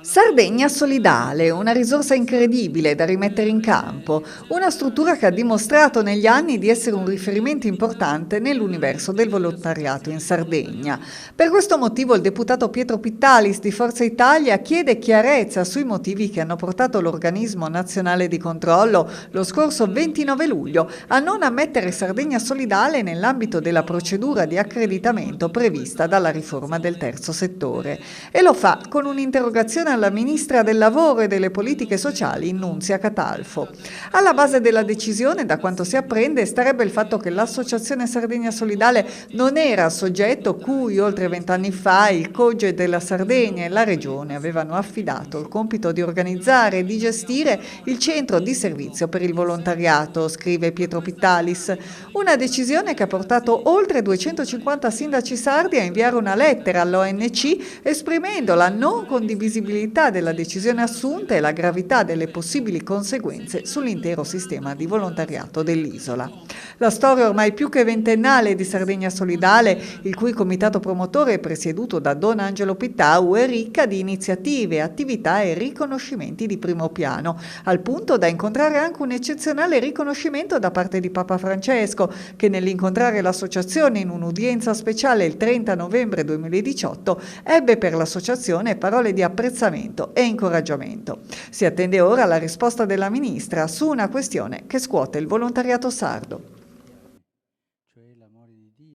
Sardegna Solidale, una risorsa incredibile da rimettere in campo, una struttura che ha dimostrato negli anni di essere un riferimento importante nell'universo del volontariato in Sardegna. Per questo motivo il deputato Pietro Pittalis di Forza Italia chiede chiarezza sui motivi che hanno portato l'organismo nazionale di controllo lo scorso 29 luglio a non ammettere Sardegna Solidale nell'ambito della procedura di accreditamento prevista dalla riforma del terzo settore. E lo fa con un'interrogazione alla Ministra del Lavoro e delle Politiche Sociali, Nunzia Catalfo. Alla base della decisione, da quanto si apprende, starebbe il fatto che l'Associazione Sardegna Solidale non era soggetto cui oltre 20 anni fa il COGE della Sardegna e la Regione avevano affidato il compito di organizzare e di gestire il centro di servizio per il volontariato, scrive Pietro Pittalis. Una decisione che ha portato oltre 250 sindaci sardi a inviare una lettera all'ONC esprimendo la non condivisibilità della decisione assunta e la gravità delle possibili conseguenze sull'intero sistema di volontariato dell'isola. La storia ormai più che ventennale di Sardegna Solidale, il cui comitato promotore è presieduto da Don Angelo Pittau, è ricca di iniziative, attività e riconoscimenti di primo piano, al punto da incontrare anche un eccezionale riconoscimento da parte di Papa Francesco, che nell'incontrare l'associazione in un'udienza speciale il 30 novembre 2018 ebbe per l'associazione parole di apprezzamento e incoraggiamento. Si attende ora la risposta della ministra su una questione che scuote il volontariato sardo.